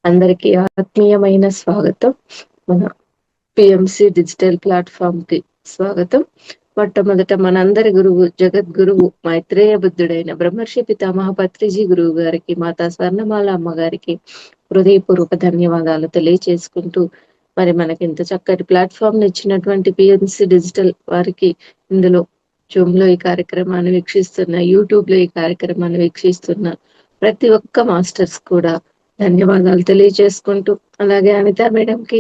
అందరికీ ఆత్మీయమైన స్వాగతం. మన పిఎంసి డిజిటల్ ప్లాట్ఫామ్ కి స్వాగతం. మొట్టమొదట మనందరి గురువు జగద్గురువు మైత్రేయ బుద్ధుడైన బ్రహ్మర్షి పితామహ పత్రిజీ గురువు గారికి, మాతా స్వర్ణమాల అమ్మగారికి హృదయపూర్వక ధన్యవాదాలు తెలియచేసుకుంటూ, మరి మనకి ఇంత చక్కటి ప్లాట్ఫామ్ ఇచ్చినటువంటి పిఎంసి డిజిటల్ వారికి, ఇందులో జూమ్ లో ఈ కార్యక్రమాన్ని వీక్షిస్తున్న, యూట్యూబ్ లో ఈ కార్యక్రమాన్ని వీక్షిస్తున్న ప్రతి ఒక్క మాస్టర్స్ కూడా ధన్యవాదాలు తెలియజేసుకుంటూ, అలాగే అనిత మేడం కి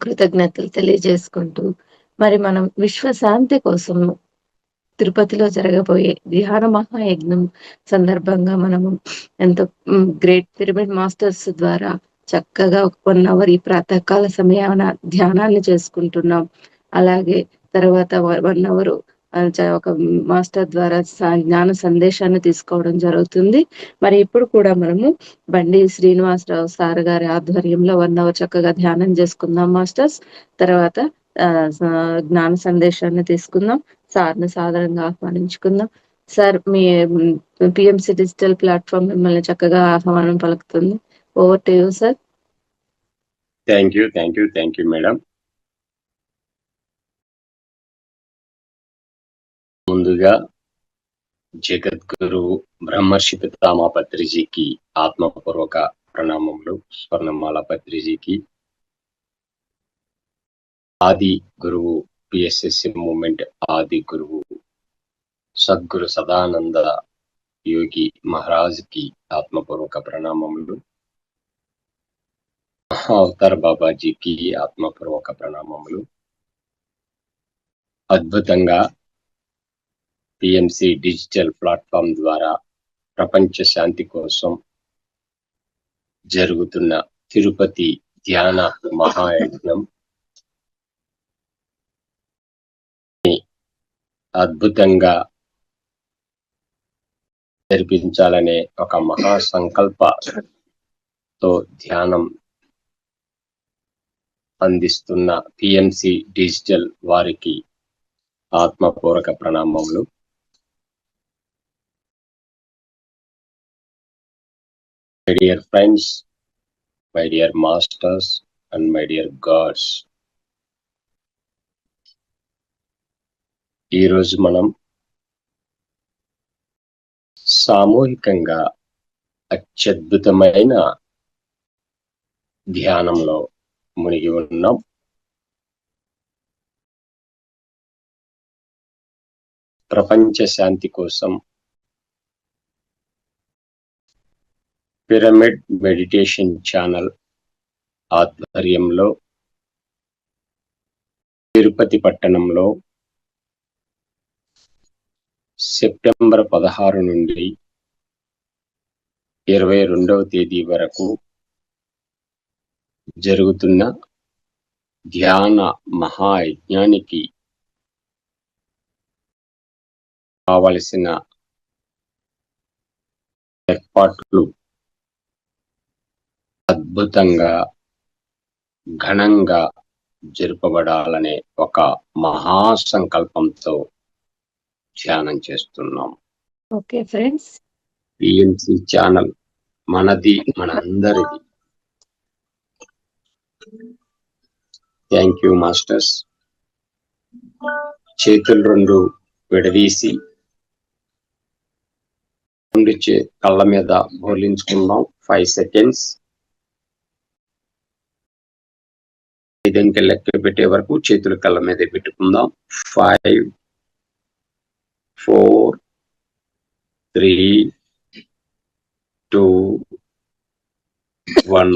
కృతజ్ఞతలు తెలియజేసుకుంటూ, మరి మనం విశ్వశాంతి కోసం తిరుపతిలో జరగబోయే ధ్యాన మహాయజ్ఞం సందర్భంగా మనము ఎంతో గ్రేట్ పిరమిడ్ మాస్టర్స్ ద్వారా చక్కగా 1 అవర్ ఈ ప్రాతకాల సమయాన ధ్యానాన్ని చేసుకుంటున్నాం. అలాగే తర్వాత 1 అవర్ ఒక మాస్టర్ ద్వారా జ్ఞాన సందేశాన్ని తీసుకోవడం జరుగుతుంది. మరి ఇప్పుడు కూడా మనము బండి శ్రీనివాసరావు సార్ గారి ఆధ్వర్యంలో 1 అవర్ చక్కగా ధ్యానం చేసుకుందాం మాస్టర్స్. తర్వాత జ్ఞాన సందేశాన్ని తీసుకుందాం. సార్ని సాధారణంగా ఆహ్వానించుకుందాం. సార్, మీ పిఎంసి డిజిటల్ ప్లాట్ఫామ్ మిమ్మల్ని చక్కగా ఆహ్వానం పలుకుతుంది. Over to you sir. Thank you madam. ముందుగా జగద్గురు బ్రహ్మర్షి పితామహ పత్రిజీకి ఆత్మపూర్వక ప్రణామములు. స్వర్ణమాల పత్రిజీకి, ఆది గురువు పిఎస్ఎస్సి మూవ్మెంట్ ఆది గురువు సద్గురు సదానంద యోగి మహారాజ్ కి ఆత్మపూర్వక ప్రణామములు. అవతార్ బాబాజీకి ఆత్మపూర్వక ప్రణామములు. అద్భుతంగా పిఎంసి డిజిటల్ ప్లాట్ఫామ్ ద్వారా ప్రపంచ శాంతి కోసం జరుగుతున్న తిరుపతి ధ్యాన మహాయజ్ఞం అద్భుతంగా జరిపించాలనే ఒక మహాసంకల్పతో ధ్యానం అందిస్తున్న పిఎంసి డిజిటల్ వారికి ఆత్మపూర్వక ప్రణామములు. My dear friends, my dear masters and my dear gods, ఈరోజు మనం సామూహికంగా అత్యద్భుతమైన ధ్యానంలో మునిగి ఉన్నాం. ప్రపంచ శాంతి కోసం పిరమిడ్ మెడిటేషన్ ఛానల్ ఆధ్వర్యంలో తిరుపతి పట్టణంలో సెప్టెంబర్ 16 నుండి 22వ తేదీ వరకు జరుగుతున్న ధ్యాన మహాయజ్ఞానికి కావలసిన ఏర్పాట్లు అద్భుతంగా ఘనంగా జరపబడాలనే ఒక మహాసంకల్పంతో ధ్యానం చేస్తున్నాం. ఓకే ఫ్రెండ్స్, పిఎంసి ఛానల్ మనది, మనందరిది. Thank you masters. చేతులు 2 విడదీసి 2 కళ్ళ మీద బోర్లించుకుందాం. 5 సెకండ్స్. 5 అంకెలు లెక్క పెట్టే వరకు చేతులు కళ్ళ మీద పెట్టుకుందాం. 5, 4, 3, 2, 1,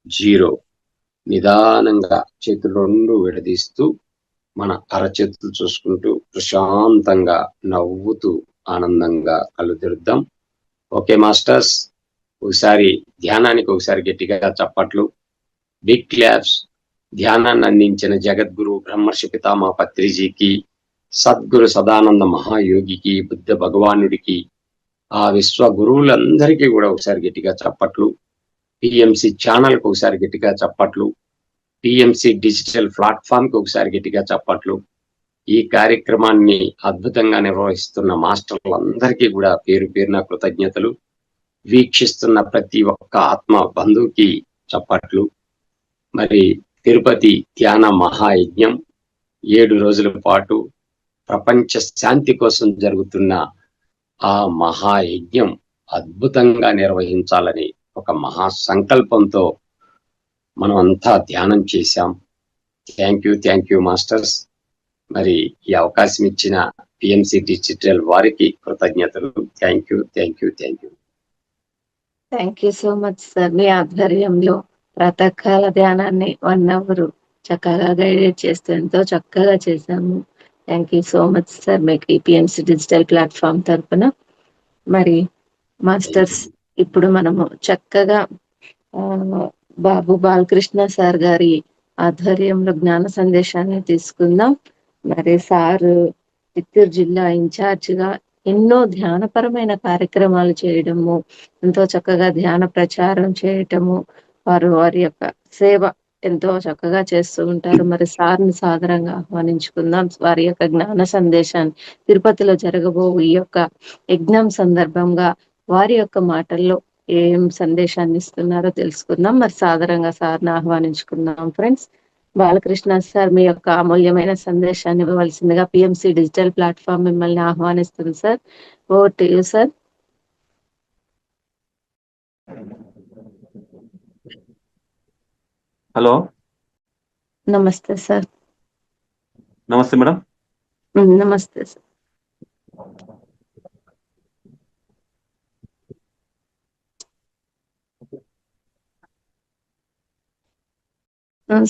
0. నిదానంగా చేతులు 2 విడదీస్తూ మన అరచేతులు చూసుకుంటూ ప్రశాంతంగా నవ్వుతూ ఆనందంగా కళ్ళు తెరుద్దాం. ఓకే మాస్టర్స్, ఒకసారి ధ్యానానికి ఒకసారి గట్టిగా చప్పట్లు, బిగ్ క్లాప్స్. ధ్యానాన్ని అందించిన జగద్గురు బ్రహ్మర్షి పితామహ పత్రిజీకి, సద్గురు సదానంద మహాయోగికి, బుద్ధ భగవానుడికి, ఆ విశ్వ గురువులందరికీ కూడా ఒకసారి గట్టిగా చప్పట్లు. పిఎంసి ఛానల్కి ఒకసారి గట్టిగా చప్పట్లు. పిఎంసి డిజిటల్ ప్లాట్ఫామ్ కి ఒకసారి గట్టిగా చప్పట్లు. ఈ కార్యక్రమాన్ని అద్భుతంగా నిర్వహిస్తున్న మాస్టర్లందరికీ కూడా పేరు పేరున కృతజ్ఞతలు. వీక్షిస్తున్న ప్రతి ఒక్క ఆత్మ బంధువుకి చప్పట్లు. మరి తిరుపతి ధ్యాన మహాయజ్ఞం 7 రోజుల పాటు ప్రపంచ శాంతి కోసం జరుగుతున్న ఆ మహాయజ్ఞం అద్భుతంగా నిర్వహించాలని ఒక మహా సంకల్పంతో మనం అంతా ధ్యానం చేశాం. Thank you masters. మరి ఈ అవకాశం ఇచ్చిన పిఎంసి డిజిటల్ వారికి కృతజ్ఞతలు. Thank you. Thank you so much sir. మీ ఆధ్వర్యంలో ప్రాతకాల ధ్యానాన్ని 1 అవర్ చక్కగా గైడెడ్ చేస్తూ ఎంతో చక్కగా చేశాము. Thank you so much sir. మీకు పిఎంసి డిజిటల్ ప్లాట్ఫామ్ తరఫున. మరి మాస్టర్స్, ఇప్పుడు మనము చక్కగా బాబు బాలకృష్ణ సార్ గారి ఆధ్వర్యంలో జ్ఞాన సందేశాన్ని తీసుకుందాం. మరి సారు చిత్తూరు జిల్లా ఇన్ఛార్జిగా ఎన్నో ధ్యానపరమైన కార్యక్రమాలు చేయడము, ఎంతో చక్కగా ధ్యాన ప్రచారం చేయటము, వారి యొక్క సేవ ఎంతో చక్కగా చేస్తూ ఉంటారు. మరి సార్ని సాదరంగా ఆహ్వానించుకుందాం. వారి యొక్క జ్ఞాన సందేశాన్ని తిరుపతిలో జరగబో ఈ యొక్క యజ్ఞం సందర్భంగా వారి యొక్క మాటల్లో ఏం సందేశాన్ని ఇస్తున్నారో తెలుసుకుందాం. మరి సాదరంగా సార్ని ఆహ్వానించుకుందాం. ఫ్రెండ్స్, బాలకృష్ణ సార్, మీ యొక్క అమూల్యమైన సందేశాన్ని ఇవ్వవలసిందిగా పిఎంసి డిజిటల్ ప్లాట్ఫామ్ మిమ్మల్ని ఆహ్వానిస్తుంది sir. Over to you sir. Hello, నమస్తే సార్. నమస్తే మేడం. నమస్తే సార్.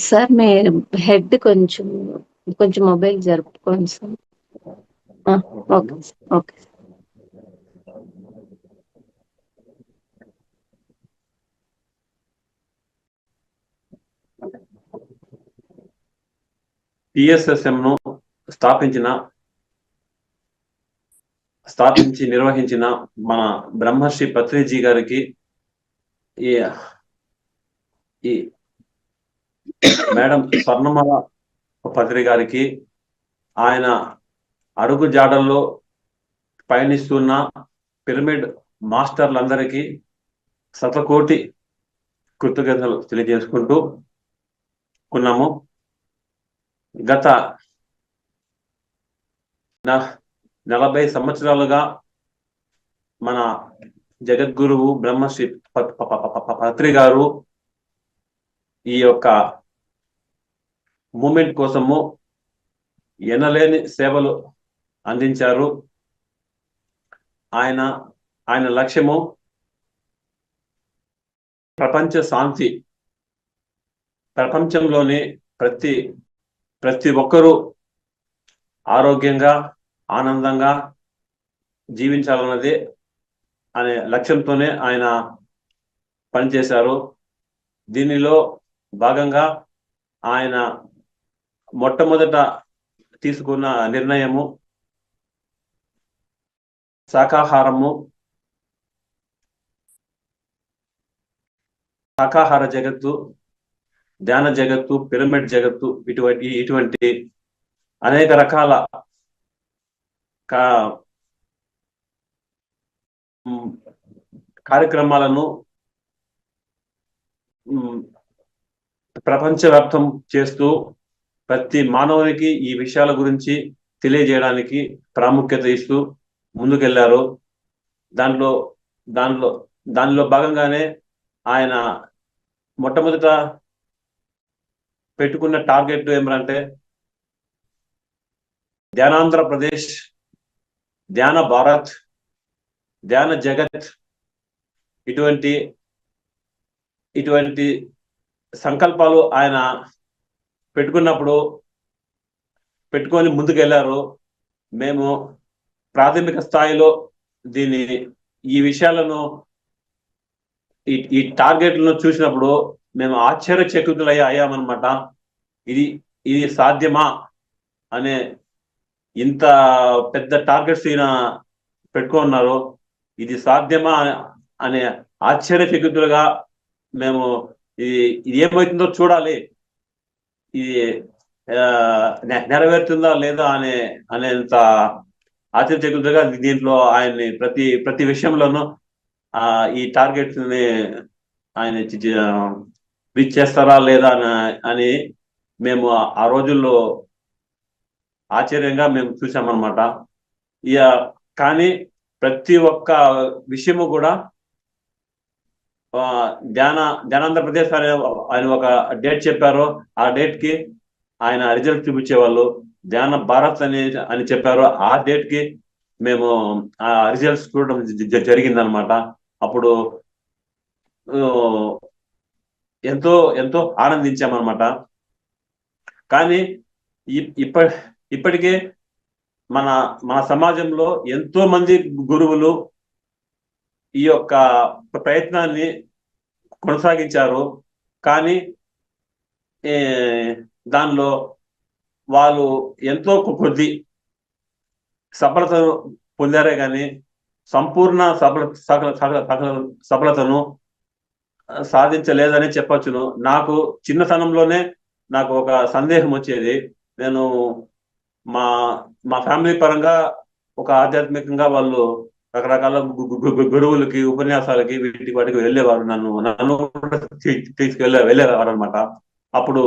సార్, మీ హెడ్ కొంచెం మొబైల్ జరుపుకోండి sir. Okay sir. Okay. PSSM ను స్థాపించి నిర్వహించిన మన బ్రహ్మశ్రీ పత్రిజీ గారికి, ఈ మేడం స్వర్ణమాల పత్రి గారికి, ఆయన అడుగు జాడల్లో పయనిస్తున్న పిరమిడ్ మాస్టర్లందరికీ శతకోటి కృతజ్ఞతలు తెలియజేసుకుంటూ ఉన్నాము. గత 40 సంవత్సరాలుగా మన జగద్గురువు బ్రహ్మశ్రీ పత్రి గారు ఈ యొక్క మూమెంట్ కోసము ఎనలేని సేవలు అందించారు. ఆయన లక్ష్యము ప్రపంచ శాంతి. ప్రపంచంలోని ప్రతి ఒక్కరూ ఆరోగ్యంగా, ఆనందంగా జీవించాలన్నది అనే లక్ష్యంతోనే ఆయన పనిచేశారు. దీనిలో భాగంగా ఆయన మొట్టమొదట తీసుకున్న నిర్ణయము శాకాహార జగత్తు, ధ్యాన జగత్తు, పిరమిడ్ జగత్తు, ఇటువంటి అనేక రకాల కార్యక్రమాలను ప్రపంచవ్యాప్తం చేస్తూ ప్రతి మానవునికి ఈ విషయాల గురించి తెలియజేయడానికి ప్రాముఖ్యత ఇస్తూ ముందుకెళ్లారు. దానిలో భాగంగానే ఆయన మొట్టమొదట పెట్టుకున్న టార్గెట్ ఏమంటే ధ్యానాంధ్రప్రదేశ్, ధ్యాన భారత్, ధ్యాన జగత్, ఇటువంటి సంకల్పాలు ఆయన పెట్టుకొని ముందుకెళ్లారు. మేము ప్రాథమిక స్థాయిలో ఈ విషయాలను, ఈ టార్గెట్లను చూసినప్పుడు మేము ఆశ్చర్యచకితులయ్యామన్నమాట. ఇది సాధ్యమా అనే, ఇంత పెద్ద టార్గెట్స్ ఈయన పెట్టుకున్నారు. ఇది సాధ్యమా అనే ఆశ్చర్యచకితులుగా మేము ఇది ఏమవుతుందో చూడాలి, ఇది నెరవేరుతుందా లేదా అనేంత ఆశ్చర్యచకితులుగా దీంట్లో ఆయన్ని ప్రతి విషయంలోనూ ఈ టార్గెట్స్ ని ఆయన రీచ్ చేస్తారా లేదా అని మేము ఆ రోజుల్లో ఆశ్చర్యంగా మేము చూసామన్నమాట. ఇక కానీ ప్రతి ఒక్క విషయము కూడా ధ్యానాంధ్రప్రదేశ్ అనే ఆయన ఒక డేట్ చెప్పారు. ఆ డేట్ కి ఆయన రిజల్ట్ చూపించేవాళ్ళు. ధ్యాన భారత్ అని చెప్పారు. ఆ డేట్ కి మేము ఆ రిజల్ట్స్ చూడడం జరిగిందనమాట. అప్పుడు ఎంతో ఎంతో ఆనందించామన్నమాట. కానీ ఇప్పటికే మన మన సమాజంలో ఎంతో మంది గురువులు ఈ యొక్క ప్రయత్నాన్ని కొనసాగించారు. కానీ దానిలో వాళ్ళు ఎంతో కొద్ది సఫలతను పొందారే కానీ సంపూర్ణ సఫలతను సాధించలేదని చెప్పచ్చును. నాకు చిన్నతనంలోనే నాకు ఒక సందేహం వచ్చేది. నేను మా మా ఫ్యామిలీ పరంగా ఒక ఆధ్యాత్మికంగా వాళ్ళు రకరకాల గురువులకి, ఉపన్యాసాలకి, వీటికి వాటికి వెళ్ళేవారు. నన్ను వెళ్ళేవారు అనమాట. అప్పుడు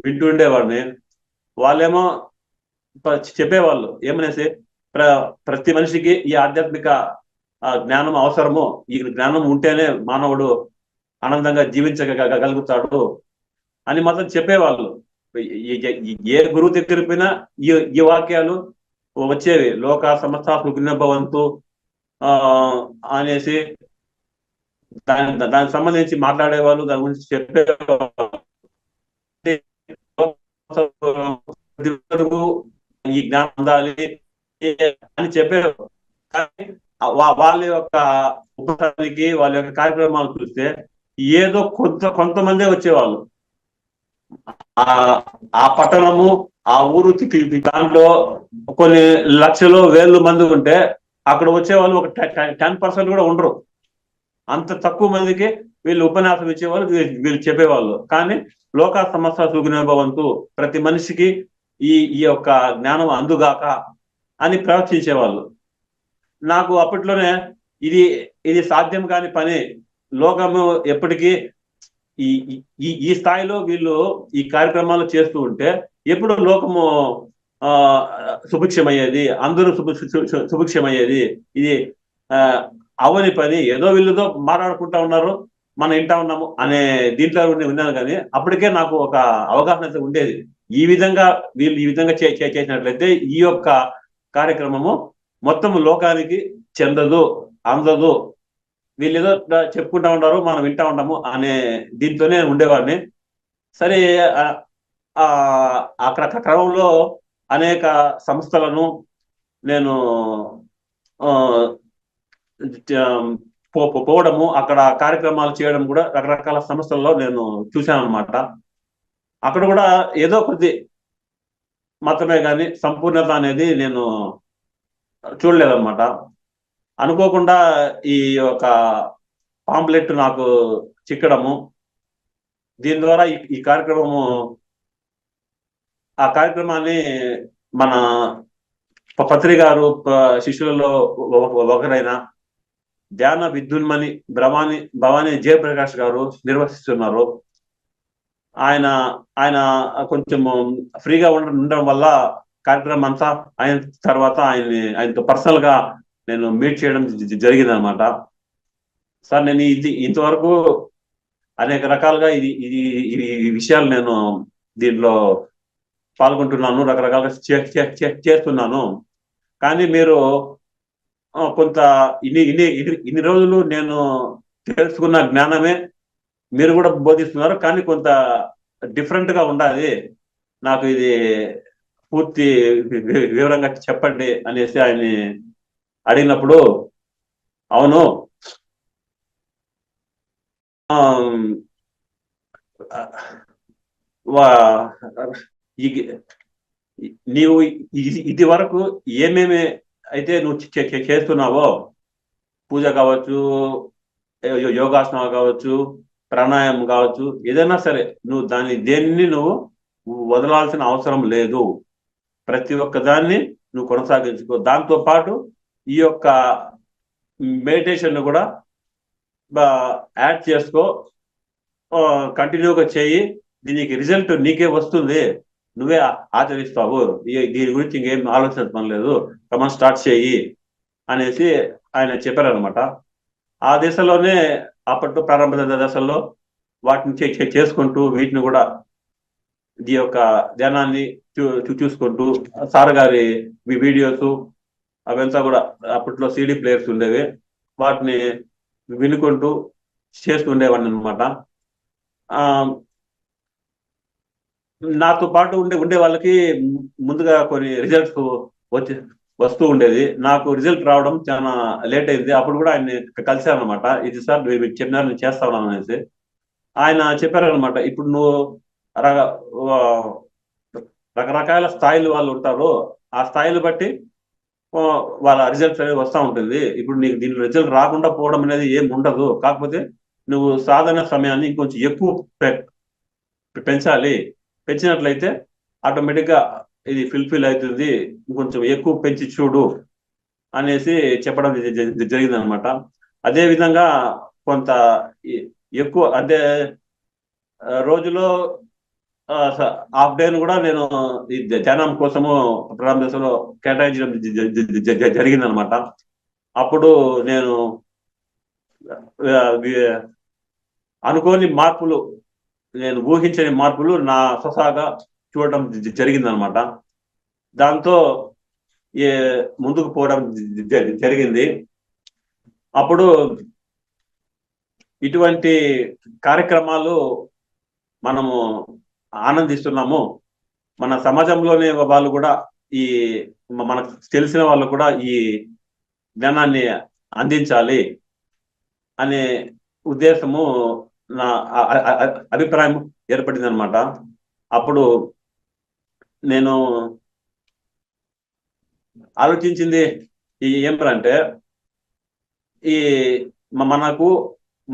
వింటుండేవాడిని. వాళ్ళేమో చెప్పేవాళ్ళు ఏమనేసి, ప్రతి మనిషికి ఈ ఆధ్యాత్మిక జ్ఞానం అవసరము. ఈ జ్ఞానం ఉంటేనే మానవుడు ఆనందంగా జీవించగలుగుతాడు అని మాత్రం చెప్పేవాళ్ళు. ఏ గురువు దగ్గర పోయినా ఈ వాక్యాలు వచ్చేవి. లోక సమస్త సుఖినో భవంతు అనేసి దానికి సంబంధించి మాట్లాడేవాళ్ళు, దాని గురించి చెప్పేవాళ్ళు. ఈ జ్ఞానం ఉండాలి అని చెప్పేవారు. కానీ వాళ్ళ యొక్క ఉపస్థానికి, వాళ్ళ యొక్క కార్యక్రమాలు చూస్తే ఏదో కొంతమందే వచ్చేవాళ్ళు. ఆ పట్టణము, ఆ ఊరు దాంట్లో కొన్ని లక్షలు, వేలు మంది ఉంటే అక్కడ వచ్చేవాళ్ళు ఒక 10% కూడా ఉండరు. అంత తక్కువ మందికి వీళ్ళు ఉపన్యాసం ఇచ్చేవాళ్ళు, వీళ్ళు చెప్పేవాళ్ళు. కానీ లోక సమస్త సుఖినో భవంతు, ప్రతి మనిషికి ఈ యొక్క జ్ఞానం అందుగాక అని ప్రవచించేవాళ్ళు. నాకు అప్పట్లోనే ఇది సాధ్యం కాని పని. లోకము ఎప్పటికీ ఈ స్థాయిలో వీళ్ళు ఈ కార్యక్రమాలు చేస్తూ ఉంటే ఎప్పుడు లోకము సుభిక్షమయ్యేది, అందరూ సుభిక్షమయ్యేది. ఇది అవని పని. ఏదో వీళ్ళతో మాట్లాడుకుంటా ఉన్నారు, మనం వింటా ఉన్నాము అనే దీంట్లో విన్నాను. కానీ అప్పటికే నాకు ఒక అవగాహన అయితే ఉండేది. వీళ్ళు ఈ విధంగా చేసినట్లయితే ఈ యొక్క కార్యక్రమము మొత్తం లోకానికి చెందదు, అందదు. వీళ్ళు ఏదో చెప్పుకుంటా ఉన్నారు, మనం వింటా ఉంటాము అనే దీంతోనే ఉండేవాడిని. సరే, ఆ క్రమంలో అనేక సంస్థలను నేను పోవడము, అక్కడ కార్యక్రమాలు చేయడం కూడా రకరకాల సంస్థల్లో నేను చూశాను అనమాట. అక్కడ కూడా ఏదో కొద్ది మాత్రమే కానీ సంపూర్ణత అనేది నేను చూడలేదన్నమాట. అనుకోకుండా ఈ యొక్క పాంప్లెట్ నాకు చిక్కడము, దీని ద్వారా ఈ ఆ కార్యక్రమాన్ని మన పత్రి గారు శిష్యులలో ఒకరైన ధ్యాన విద్యున్మణి భవానీ జయప్రకాష్ గారు నిర్వహిస్తున్నారు. ఆయన కొంచెం ఫ్రీగా ఉండడం వల్ల కార్యక్రమం అంతా అయిన తర్వాత ఆయనతో పర్సనల్ గా నేను మీట్ చేయడం జరిగింది అనమాట. సార్, నేను ఇంతవరకు అనేక రకాలుగా ఈ విషయాలు నేను దీంట్లో పాల్గొంటున్నాను, రకరకాలుగా చేస్తున్నాను. కానీ మీరు కొంత ఇన్ని రోజులు నేను తెలుసుకున్న జ్ఞానమే మీరు కూడా బోధిస్తున్నారు, కానీ కొంత డిఫరెంట్ గా ఉండాలి, నాకు ఇది పూర్తి వివరంగా చెప్పండి అనేసి ఆయన్ని అడిగినప్పుడు, అవును, నీవు ఇది వరకు ఏమేమి అయితే నువ్వు చేస్తున్నావో, పూజ కావచ్చు, యోగాసనాలు కావచ్చు, ప్రాణాయామం కావచ్చు, ఏదైనా సరే నువ్వు దేన్ని నువ్వు వదలాల్సిన అవసరం లేదు. ప్రతి ఒక్క దాన్ని నువ్వు కొనసాగించుకో. దాంతో పాటు ఈ యొక్క మెడిటేషన్ కూడా యాడ్ చేసుకో, కంటిన్యూగా చేయి, దీనికి రిజల్ట్ నీకే వస్తుంది, నువ్వే ఆచరిస్తావు, దీని గురించి ఇంకేం ఆలోచించడం లేదు, కమన్ స్టార్ట్ చేయి అనేసి ఆయన చెప్పారనమాట. ఆ దశలోనే అప్పట్లో ప్రారంభ దశల్లో వాటిని చేసుకుంటూ వీటిని కూడా ఈ యొక్క ధ్యానాన్ని చూసుకుంటూ సార్ గారి వీడియోస్ అవంతా కూడా అప్పట్లో సిడి ప్లేయర్స్ ఉండేవి, వాటిని వినుకుంటూ చేస్తుండేవాడిని అనమాట. నాతో పాటు ఉండే వాళ్ళకి ముందుగా కొన్ని రిజల్ట్స్ వస్తూ ఉండేది. నాకు రిజల్ట్ రావడం చాలా లేట్ అయింది. అప్పుడు కూడా ఆయన కలిశానమాట. ఇది సార్ మీరు చెప్పినారు, నేను చేస్తా ఉన్నాను అనేసి. ఆయన చెప్పారనమాట, ఇప్పుడు నువ్వు రకరకాల స్థాయిలు వాళ్ళు ఉంటారు, ఆ స్థాయిలు బట్టి వాళ్ళ రిజల్ట్స్ అనేది వస్తూ ఉంటుంది. ఇప్పుడు నీకు దీని రిజల్ట్ రాకుండా పోవడం అనేది ఏం ఉండదు, కాకపోతే నువ్వు సాధన సమయాన్ని ఇంకొంచెం ఎక్కువ పెంచాలి, పెంచినట్లయితే ఆటోమేటిక్గా ఇది ఫుల్ఫిల్ అవుతుంది, ఇంకొంచెం ఎక్కువ పెంచి చూడు అనేసి చెప్పడం జరిగింది అనమాట. అదే విధంగా కొంత ఎక్కువ అంటే రోజులో హాఫ్ డేను కూడా నేను ఈ ధ్యానం కోసము ప్రారంభ దశలో కేటాయించడం జరిగింది అనమాట. అప్పుడు నేను అనుకోని మార్పులు, నేను ఊహించని మార్పులు నా స్వతహాగా చూడటం జరిగిందనమాట. దాంతో ముందుకు పోవడం జరిగింది. అప్పుడు ఇటువంటి కార్యక్రమాలు మనము ఆనందిస్తున్నాము, మన సమాజంలోనే వాళ్ళు కూడా ఈ మనకు తెలిసిన వాళ్ళు కూడా ఈ జ్ఞానాన్ని అందించాలి అనే ఉద్దేశము, నా అభిప్రాయం ఏర్పడింది అనమాట. అప్పుడు నేను ఆలోచించింది ఏమిటంటే, ఈ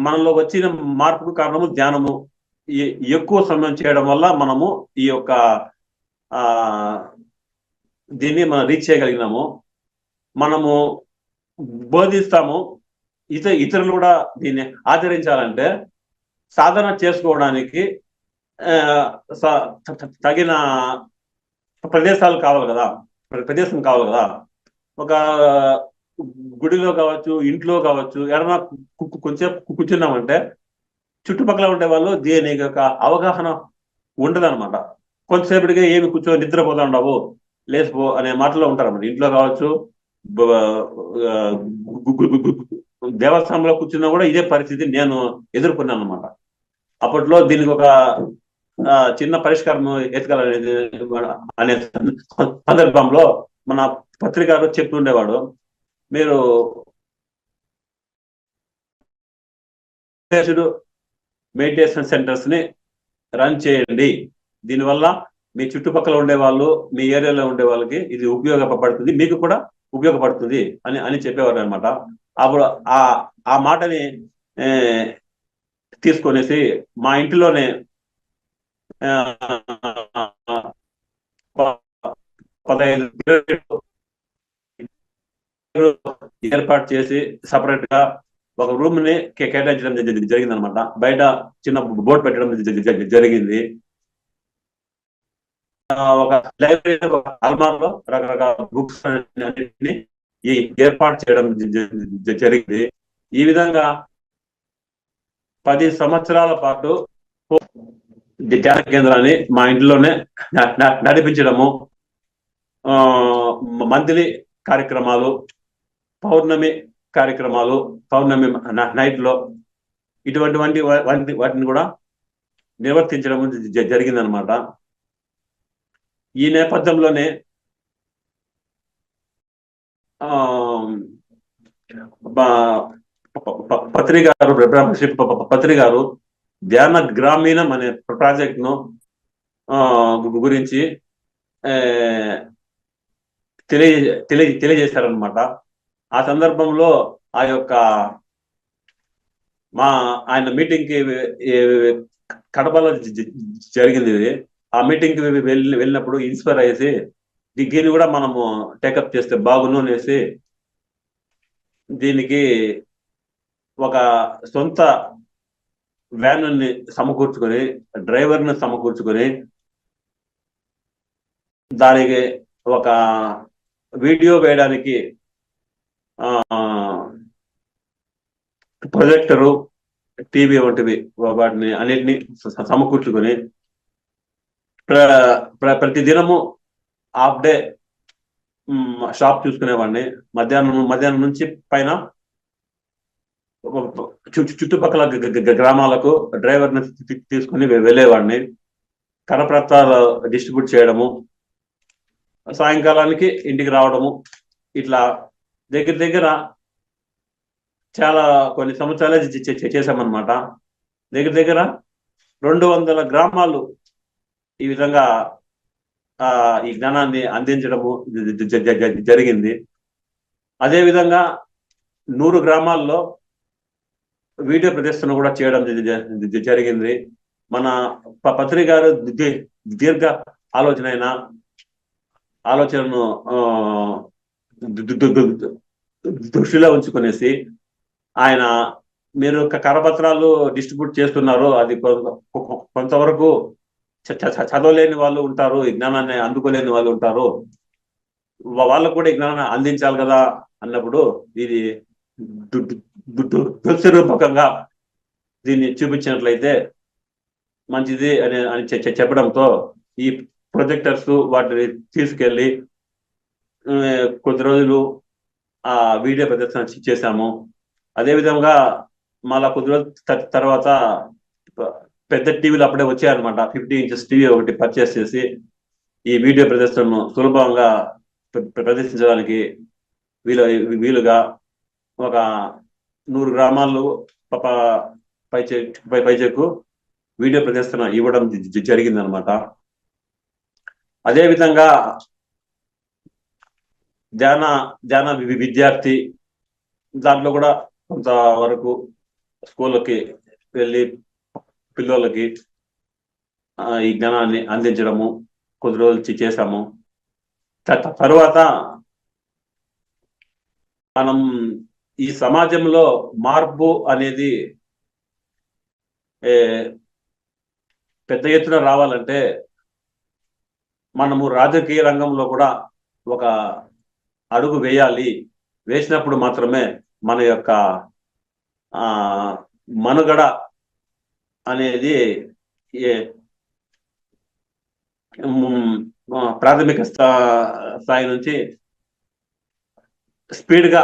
మనలో వచ్చిన మార్పుకు కారణము ధ్యానము. ఎక్కువ సమయం చేయడం వల్ల మనము ఈ యొక్క దీన్ని మనం రీచ్ చేయగలిగినాము, మనము బోధిస్తాము, ఇతరులు కూడా దీన్ని ఆచరించాలంటే సాధన చేసుకోవడానికి తగిన ప్రదేశాలు కావాలి కదా, ప్రదేశం కావాలి కదా. ఒక గుడిలో కావచ్చు, ఇంట్లో కావచ్చు, ఎడన్నా కొంచెం కూర్చున్నామంటే చుట్టుపక్కల ఉండే వాళ్ళు దీని యొక్క అవగాహన ఉండదన్నమాట. కొంతసేపటిగా ఏమి కూర్చొని నిద్రపోతా ఉండవు, లేచిపో అనే మాటలో ఉంటారన్నమాట. ఇంట్లో కావచ్చు, దేవస్థానంలో కూర్చున్నా కూడా ఇదే పరిస్థితి నేను ఎదుర్కొన్నాను అనమాట. అప్పట్లో దీనికి ఒక చిన్న పరిష్కారం ఎతకాలనేది అనే సందర్భంలో మన పత్రికలో చెప్తుండేవాడు, మీరు మెడిటేషన్ సెంటర్స్ ని రన్ చేయండి, దీనివల్ల మీ చుట్టుపక్కల ఉండే వాళ్ళు, మీ ఏరియాలో ఉండే వాళ్ళకి ఇది ఉపయోగపడుతుంది, మీకు కూడా ఉపయోగపడుతుంది అని చెప్పేవారు అనమాట. అప్పుడు ఆ మాటని తీసుకొనేసి మా ఇంటిలోనే ఏర్పాటు చేసి సపరేట్ గా ఒక రూమ్ ని కేటాయించడం జరిగింది అనమాట. బయట చిన్న బోర్డు పెట్టడం జరిగింది. ఒక లైబ్రరీ, ఒక అల్మార్లో రకరకాల బుక్స్ అన్నింటినీ ఏర్పాటు చేయడం జరిగింది. ఈ విధంగా 10 సంవత్సరాల పాటు ధ్యాన కేంద్రాన్ని మా ఇంట్లోనే నడిపించడము, మంత్లీ కార్యక్రమాలు, పౌర్ణమి కార్యక్రమాలు, పౌర్ణమి నైట్ లో ఇటువంటి వాటిని కూడా నిర్వర్తించడం జరిగిందనమాట. ఈ నేపథ్యంలోనే పత్రి గారు ధ్యాన గ్రామీణం అనే ప్రాజెక్ట్ ను గురించి తెలియజేశారనమాట. ఆ సందర్భంలో ఆ యొక్క ఆయన మీటింగ్ కి కడపలో జరిగింది. ఆ మీటింగ్ కి వెళ్ళినప్పుడు ఇన్స్పైర్ అయ్యేసి దీన్ని కూడా మనము టేకప్ చేస్తే బాగును అనేసి దీనికి ఒక సొంత వ్యాన్ని సమకూర్చుకొని డ్రైవర్ని సమకూర్చుకొని దానికి ఒక వీడియో వేయడానికి ప్రొజెక్టరు, టీవీ వంటివి వాటిని అన్నిటిని సమకూర్చుకొని ప్రతి దినము హాఫ్ డే షాప్ చూసుకునేవాడిని. మధ్యాహ్నం నుంచి పైన చుట్టుపక్కల గ్రామాలకు డ్రైవర్ని తీసుకుని వెళ్ళేవాడిని. కరపత్రాలు డిస్ట్రిబ్యూట్ చేయడము, సాయంకాలానికి ఇంటికి రావడము, ఇట్లా దగ్గర చాలా కొన్ని సంవత్సరాలే చేశామన్నమాట. దగ్గర 200 గ్రామాలు ఈ విధంగా ఈ జ్ఞానాన్ని అందించడము జరిగింది. అదేవిధంగా 100 గ్రామాల్లో వీడియో ప్రదర్శన కూడా చేయడం జరిగింది. మన పత్రి గారు దీర్ఘ ఆలోచనను దృష్టిలో ఉంచుకునేసి ఆయన మీరు కరపత్రాలు డిస్ట్రిబ్యూట్ చేస్తున్నారు, అది కొంతవరకు చదవలేని వాళ్ళు ఉంటారు, ఈ జ్ఞానాన్ని అందుకోలేని వాళ్ళు ఉంటారు, వాళ్ళకు కూడా ఈ జ్ఞానాన్ని అందించాలి కదా అన్నప్పుడు ఇది దృశ్య రూపకంగా దీన్ని చూపించినట్లయితే మంచిది అని చెప్పడంతో ఈ ప్రొజెక్టర్స్ వాటిని తీసుకెళ్ళి కొద్ది రోజులు ఆ వీడియో ప్రదర్శన చేశాము. అదేవిధంగా మళ్ళా కొద్ది రోజుల తర్వాత పెద్ద టీవీలు అప్పుడే వచ్చాయన్నమాట. 50 ఇంచెస్ టీవీ ఒకటి పర్చేస్ చేసి ఈ వీడియో ప్రదర్శనను సులభంగా ప్రదర్శించడానికి వీలుగా ఒక 100 గ్రామాలు పైచెక్కు వీడియో ప్రదర్శన ఇవ్వడం జరిగిందనమాట. అదేవిధంగా ధ్యాన విద్యార్థి దాంట్లో కూడా కొంతవరకు స్కూళ్ళకి వెళ్ళి పిల్లలకి ఈ జ్ఞానాన్ని అందించడము కొద్ది రోజులు చేశాము. తర్వాత మనం ఈ సమాజంలో మార్పు అనేది పెద్ద ఎత్తున రావాలంటే మనము రాజకీయ రంగంలో కూడా ఒక అడుగు వేయాలి. వేసినప్పుడు మాత్రమే మన యొక్క మనుగడ అనేది ప్రాథమిక స్థాయి నుంచి స్పీడ్గా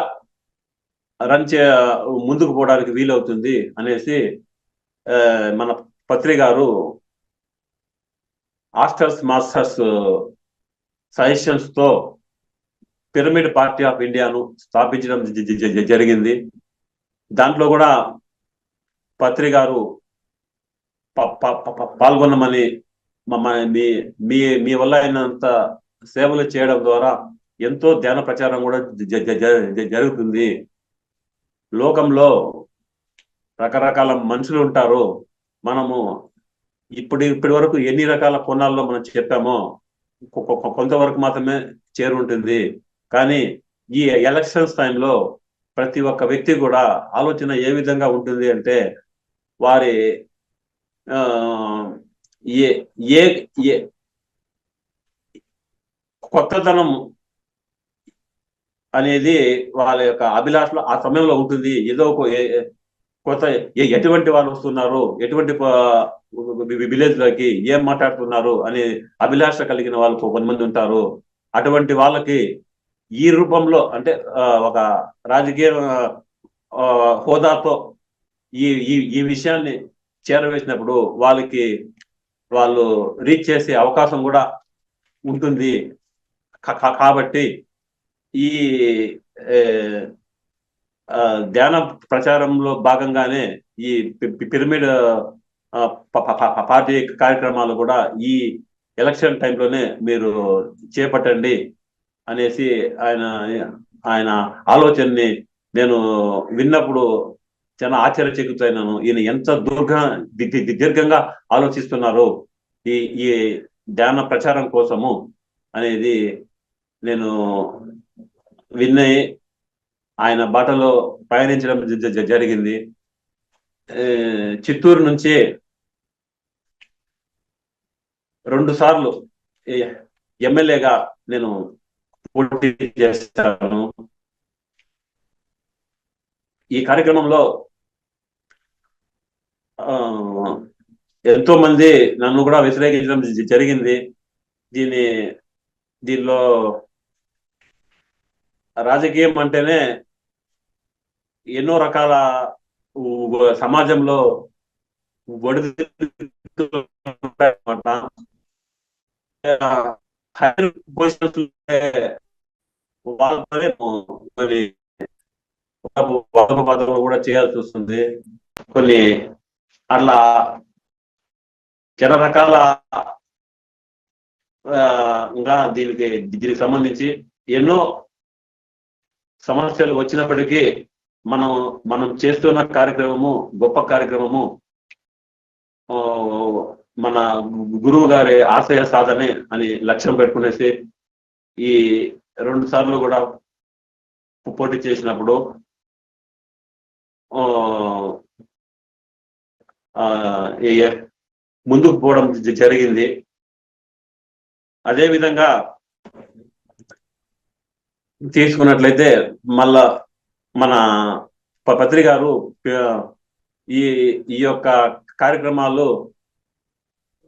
ముందుకు పోవడానికి వీలవుతుంది అనేసి మన పత్రి గారు మాస్టర్స్ సజెషన్స్ తో పిరమిడ్ పార్టీ ఆఫ్ ఇండియాను స్థాపించడం జరిగింది. దాంట్లో కూడా పత్రి గారు పాల్గొనమని మీ వల్ల అయినంత సేవలు చేయడం ద్వారా ఎంతో ధ్యాన ప్రచారం కూడా జరుగుతుంది. లోకంలో రకరకాల మనుషులు ఉంటారు. మనము ఇప్పటి వరకు ఎన్ని రకాల కోణాల్లో మనం చెప్పామో కొంతవరకు మాత్రమే చేరుంటుంది. కానీ ఈ ఎలక్షన్స్ టైంలో ప్రతి ఒక్క వ్యక్తి కూడా ఆలోచన ఏ విధంగా ఉంటుంది అంటే వారి కొత్తదనం అనేది వాళ్ళ యొక్క అభిలాషలో ఆ సమయంలో ఉంటుంది. ఏదో కొత్త ఎటువంటి వాళ్ళు వస్తున్నారు, ఎటువంటి విలేజ్ లోకి ఏం మాట్లాడుతున్నారు అనే అభిలాష కలిగిన వాళ్ళు కొంతమంది ఉంటారు. అటువంటి వాళ్ళకి ఈ రూపంలో అంటే ఒక రాజకీయ హోదాతో ఈ విషయాన్ని చేరవేసినప్పుడు వాళ్ళు రీచ్ చేసే అవకాశం కూడా ఉంటుంది. కాబట్టి ఈ ధ్యాన ప్రచారంలో భాగంగానే ఈ పిరమిడ్ పార్టీ కార్యక్రమాలు కూడా ఈ ఎలక్షన్ టైంలోనే మీరు చేపట్టండి అనేసి ఆయన ఆలోచనని నేను విన్నప్పుడు చాలా ఆశ్చర్యచకితులైనాను. ఈయన ఎంత దీర్ఘంగా ఆలోచిస్తున్నారు ఈ ధ్యాన ప్రచారం కోసము అనేది నేను విన్నయి ఆయన బాటలో పయనించడం జరిగింది. చిత్తూరు నుంచి 2 సార్లు ఎమ్మెల్యేగా నేను పోటీ చేస్తాను. ఈ కార్యక్రమంలో ఎంతో మంది నన్ను కూడా వ్యతిరేకించడం జరిగింది. దీనిలో రాజకీయం అంటేనే ఎన్నో రకాల సమాజంలో ఒడిదుడుకులుంటాయన్నమాట. హైర్ పొజిషన్స్ వాళ్ళతోనే కొన్ని వాదోపవాదాలు కూడా చేయాల్సి వస్తుంది. కొన్ని అట్లా చాలా రకాల ఇంకా దీనికి సంబంధించి ఎన్నో సమస్యలు వచ్చినప్పటికీ మనం చేస్తున్న కార్యక్రమము గొప్ప కార్యక్రమము, మన గురువు గారి ఆశయ సాధనే అని లక్ష్యం పెట్టుకునేసి ఈ 2 సార్లు కూడా పోటీ చేసినప్పుడు ముందుకు పోవడం జరిగింది. అదే విధంగా తీసుకున్నట్లయితే మళ్ళా మన పత్రి గారు ఈ యొక్క కార్యక్రమాలు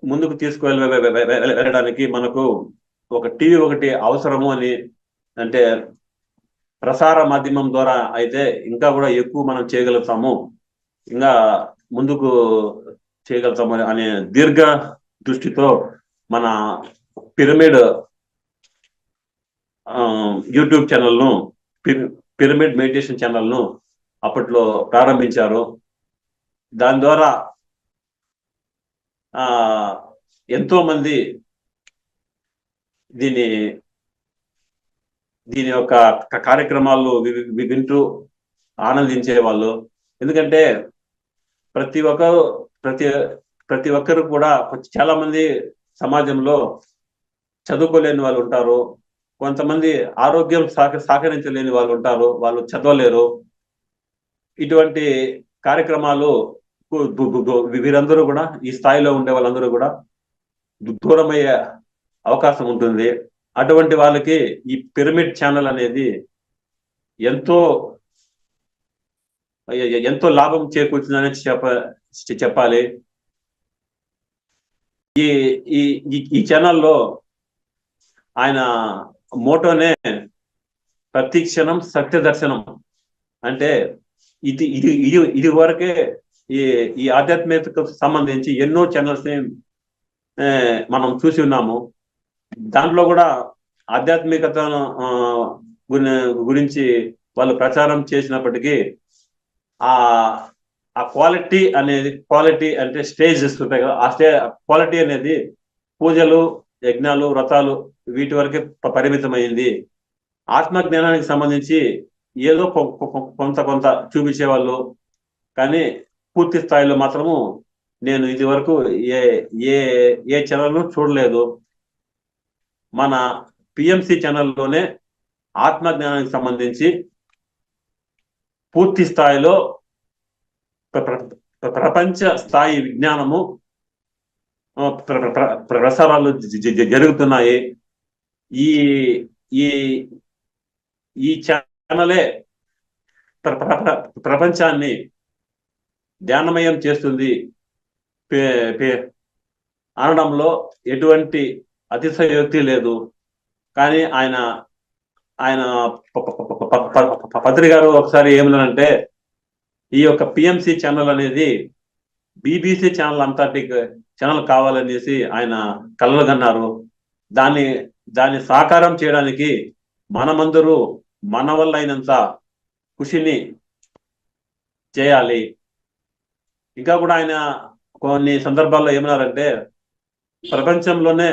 ముందుకు వెళ్ళడానికి మనకు ఒక టీవీ ఒకటి అవసరము అని, అంటే ప్రసార మాధ్యమం ద్వారా అయితే ఇంకా కూడా ఎక్కువ మనం చేయగలుగుతాము, ఇంకా ముందుకు చేయగలుగుతాము అనే దీర్ఘ దృష్టితో మన పిరమిడ్ యూట్యూబ్ ఛానల్ను, పిరమిడ్ మెడిటేషన్ ఛానల్ను అప్పట్లో ప్రారంభించారు. దాని ద్వారా ఎంతో మంది దీని యొక్క కార్యక్రమాలు వింటూ ఆనందించే వాళ్ళు. ఎందుకంటే ప్రతి ఒక్కరు కూడా చాలా మంది సమాజంలో చదువుకోలేని వాళ్ళు ఉంటారు, కొంతమంది ఆరోగ్యం సహకరించలేని వాళ్ళు ఉంటారు, వాళ్ళు చదవలేరు. ఇటువంటి కార్యక్రమాలు వీరందరూ కూడా, ఈ స్థాయిలో ఉండే వాళ్ళందరూ కూడా దూరమయ్యే అవకాశం ఉంటుంది. అటువంటి వాళ్ళకి ఈ పిరమిడ్ ఛానల్ అనేది ఎంతో లాభం చేకూర్చుందని చెప్పాలి. ఈ ఛానల్లో ఆయన మోటోనే ప్రతి క్షణం సత్య దర్శనం. అంటే ఇది వరకే ఈ ఆధ్యాత్మికతకు సంబంధించి ఎన్నో ఛానల్స్ ని మనం చూసి ఉన్నాము. దాంట్లో కూడా ఆధ్యాత్మికత గురించి వాళ్ళు ప్రచారం చేసినప్పటికీ ఆ క్వాలిటీ అంటే స్టేజెస్ ఉంటాయి కదా, ఆ క్వాలిటీ అనేది పూజలు, యజ్ఞాలు, వ్రతాలు వీటి వరకే పరిమితమైంది. ఆత్మజ్ఞానానికి సంబంధించి ఏదో కొంత చూపించేవాళ్ళు, కానీ పూర్తి స్థాయిలో మాత్రము నేను ఇది వరకు ఏ ఛానల్ చూడలేదు. మన పిఎంసి ఛానల్లోనే ఆత్మజ్ఞానానికి సంబంధించి పూర్తి స్థాయిలో ప్రపంచ స్థాయి విజ్ఞానము ప్రసారాలు జరుగుతున్నాయి. ఈ ఛానలే ప్రపంచాన్ని ధ్యానమయం చేస్తుంది అనడంలో ఎటువంటి అతిశయోక్తి లేదు. కానీ ఆయన పత్రి గారు ఒకసారి ఏమన్నారంటే, ఈ యొక్క పిఎంసి ఛానల్ అనేది బీబీసీ ఛానల్ అంతటి ఛానల్ కావాలనేసి ఆయన కలలుగన్నారు. దాన్ని సాకారం చేయడానికి మనమందరూ మన వల్ల అయినంత కృషిని చేయాలి. ఇంకా కూడా ఆయన కొన్ని సందర్భాల్లో ఏమన్నారంటే, ప్రపంచంలోనే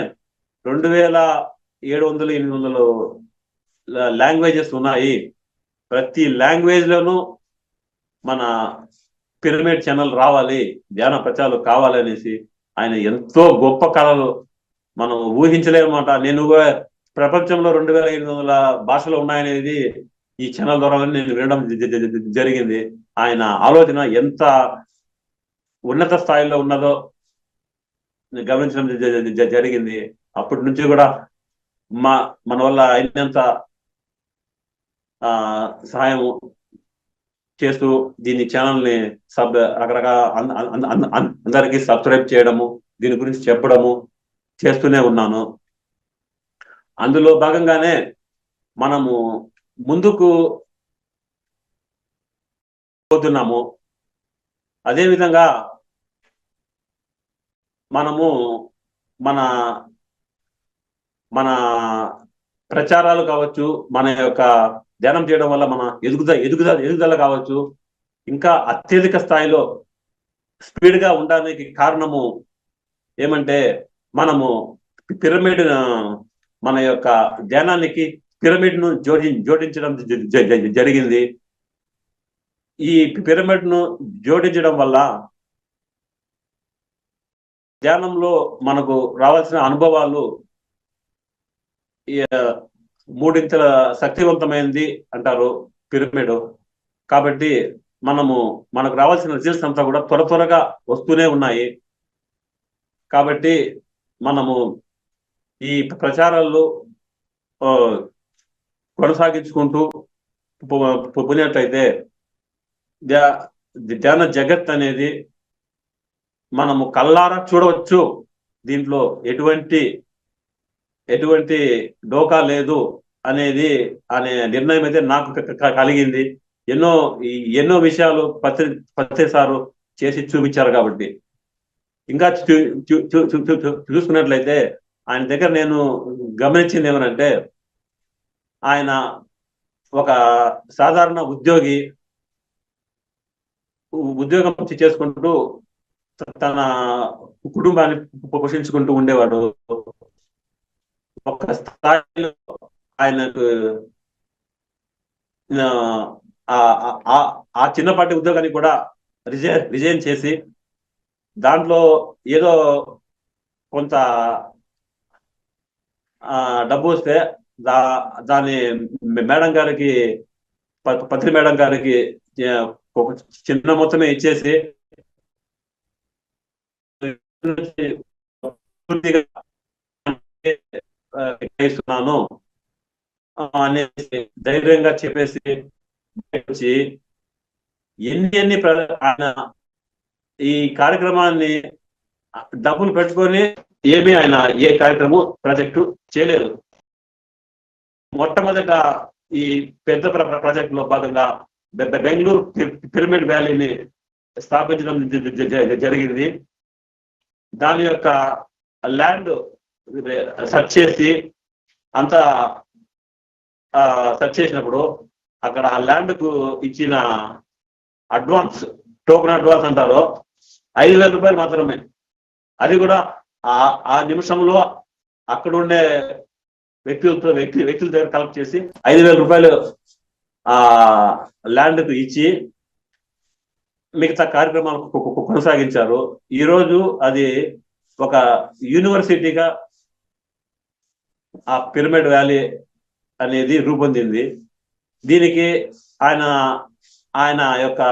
2700-800 లాంగ్వేజెస్ ఉన్నాయి, ప్రతి లాంగ్వేజ్ లోనూ మన పిరమిడ్ ఛానల్ రావాలి, ధ్యాన ప్రచారాలు కావాలనేసి ఆయన ఎంతో గొప్ప కళలు మనం ఊహించలేమన్నమాట. ప్రపంచంలో 2,800 భాషలు ఉన్నాయనేది ఈ ఛానల్ ద్వారా నేను వినడం జరిగింది. ఆయన ఆలోచన ఎంత ఉన్నత స్థాయిలో ఉన్నదో గమనించడం జరిగింది. అప్పటి నుంచి కూడా మన వల్ల అయినంత సహాయం చేస్తూ దీని ఛానల్ని రకరకాల అందరికీ సబ్స్క్రైబ్ చేయడము, దీని గురించి చెప్పడము చేస్తూనే ఉన్నాను. అందులో భాగంగానే మనము ముందుకు పోతున్నాము. అదేవిధంగా మనము మన మన ప్రచారాలు కావచ్చు, మన యొక్క ధ్యానం చేయడం వల్ల మన ఎదుగుదల కావచ్చు, ఇంకా అత్యధిక స్థాయిలో స్పీడ్గా ఉండడానికి కారణము ఏమంటే మనము పిరమిడ్, మన యొక్క ధ్యానానికి పిరమిడ్ను జోడించడం జరిగింది. ఈ పిరమిడ్ను జోడించడం వల్ల ధ్యానంలో మనకు రావాల్సిన అనుభవాలు మూడింతల శక్తివంతమైంది అంటారు పిరమిడ్. కాబట్టి మనకు రావాల్సిన రిజల్ట్స్ అంతా కూడా త్వరగా వస్తూనే ఉన్నాయి. కాబట్టి మనము ఈ ప్రచారాల్లో కొనసాగించుకుంటూ పోయినట్లయితే ధ్యాన జగత్ అనేది మనము కళ్ళారా చూడవచ్చు. దీంట్లో ఎటువంటి డోకా లేదు అనే నిర్ణయం అయితే నాకు కలిగింది. ఎన్నో విషయాలు ప్రతిసారు చేసి చూపించారు. కాబట్టి ఇంకా చూసుకున్నట్లయితే ఆయన దగ్గర నేను గమనించింది ఏమనంటే, ఆయన ఒక సాధారణ ఉద్యోగం చేసుకుంటూ తన కుటుంబాన్ని పోషించుకుంటూ ఉండేవాడు. ఒక స్థాయిలో ఆయనకు ఆ చిన్నపాటి ఉద్యోగాన్ని కూడా రిజైన్ చేసి దాంట్లో ఏదో కొంత డబ్బు వస్తే దాని మేడం గారికి, పత్రి మేడం గారికి ఒక చిన్న మొత్తమే ఇచ్చేసి ఇస్తున్నాను అనేసి ధైర్యంగా చెప్పేసి వచ్చి ఎన్ని ఆయన ఈ కార్యక్రమాన్ని డబ్బులు పెట్టుకొని ఏమీ ఆయన ఏ కార్యక్రమం ప్రాజెక్టు చేయలేదు. మొట్టమొదట ఈ పెద్ద ప్రాజెక్ట్ లో భాగంగా బెంగళూరు పిరమిడ్ వ్యాలీని స్థాపించడం జరిగింది. దాని యొక్క ల్యాండ్ సెర్చ్ చేసి అంతా సెర్చ్ చేసినప్పుడు అక్కడ ఆ ల్యాండ్ కు ఇచ్చిన అడ్వాన్స్, టోకెన్ అడ్వాన్స్ అంటారు, 5,000 రూపాయలు మాత్రమే. అది కూడా ఆ నిమిషంలో అక్కడ ఉండే వ్యక్తుల దగ్గర కలెక్ట్ చేసి 5,000 రూపాయలు ఆ ల్యాండ్ కు ఇచ్చి మిగతా కార్యక్రమాలు కొనసాగించారు. ఈరోజు అది ఒక యూనివర్సిటీగా ఆ పిరమిడ్ వ్యాలీ అనేది రూపొందింది. దీనికి ఆయన యొక్క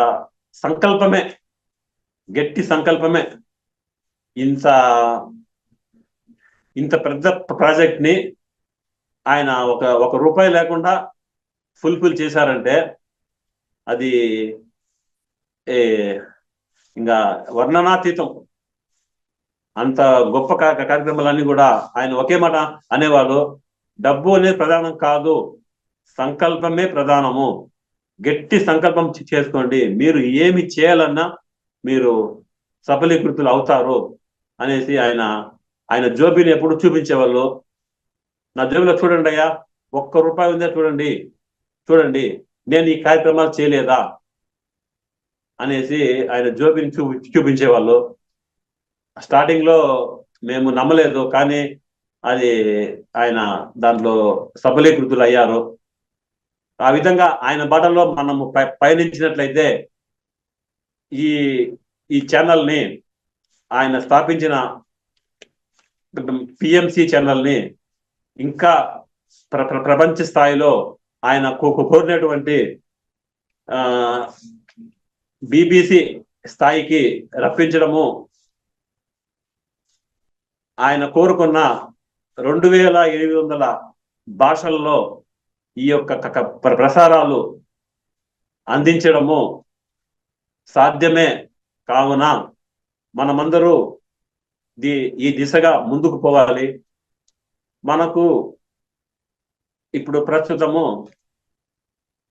సంకల్పమే, గట్టి సంకల్పమే ఇంత పెద్ద ప్రాజెక్ట్ ని ఆయన ఒక రూపాయి లేకుండా ఫుల్ఫిల్ చేశారంటే అది ఇంకా వర్ణనాతీతం. అంత గొప్ప కార్యక్రమాలన్నీ కూడా ఆయన ఒకే మాట అనేవాళ్ళు, డబ్బు అనేది ప్రధానం కాదు, సంకల్పమే ప్రధానము. గట్టి సంకల్పం చేసుకోండి, మీరు ఏమి చేయాలన్నా మీరు సఫలీకృతులు అవుతారు అనేసి ఆయన జోబిని ఎప్పుడు చూపించేవాళ్ళు. నా జోబిలో చూడండి అయ్యా, 1 రూపాయి ఉందే చూడండి నేను ఈ కార్యక్రమాలు చేయలేదా అనేసి ఆయన జోబిని చూపించేవాళ్ళు. స్టార్టింగ్ లో మేము నమ్మలేదు, కానీ అది ఆయన దాంట్లో సఫలీకృతులు అయ్యారు. ఆ విధంగా ఆయన బాటలో మనము పయనించినట్లయితే ఈ ఛానల్ ని, ఆయన స్థాపించిన పిఎంసి ఛానల్ ని ఇంకా ప్రపంచ స్థాయిలో ఆయన కోరినటువంటి BBC స్థాయికి రప్పించడము, ఆయన కోరుకున్న 2800 భాషల్లో ఈ యొక్క ప్రసారాలు అందించడము సాధ్యమే. కావున మనమందరూ ఈ దిశగా ముందుకు పోవాలి. మనకు ఇప్పుడు ప్రస్తుతము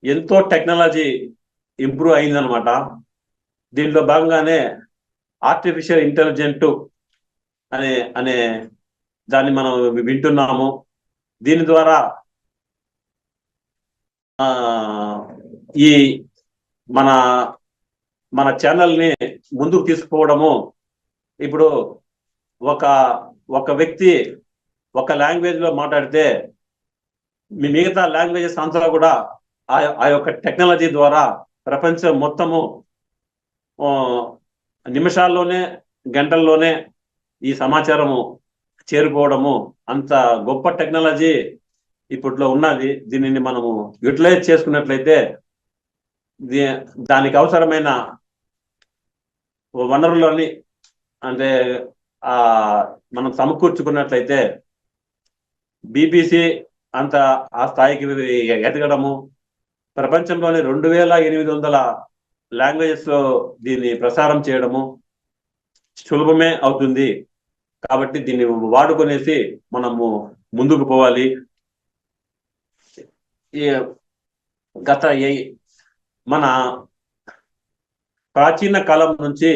ఎంతో టెక్నాలజీ ఇంప్రూవ్ అయిందనమాట. దీనిలో భాగంగానే ఆర్టిఫిషియల్ ఇంటెలిజెంట్ అనే దాన్ని మనం వింటున్నాము. దీని ద్వారా ఈ మన ఛానల్ని ముందుకు తీసుకుపోవడము, ఇప్పుడు ఒక వ్యక్తి ఒక లాంగ్వేజ్ లో మాట్లాడితే మిగతా లాంగ్వేజెస్ అంతా కూడా ఆ యొక్క టెక్నాలజీ ద్వారా ప్రపంచం మొత్తము నిమిషాల్లోనే, గంటల్లోనే ఈ సమాచారము చేరుకోవడము, అంత గొప్ప టెక్నాలజీ ఇప్పట్లో ఉన్నది. దీనిని మనము యూటిలైజ్ చేసుకున్నట్లయితే, దానికి అవసరమైన వనరులని అంటే మనం సమకూర్చుకున్నట్లయితే BBC అంత ఆ స్థాయికి ఎదగడము, ప్రపంచంలోని 2800 లాంగ్వేజెస్ లో దీన్ని ప్రసారం చేయడము సులభమే అవుతుంది. కాబట్టి దీన్ని వాడుకునేసి మనము ముందుకు పోవాలి. మన ప్రాచీన కాలం నుంచి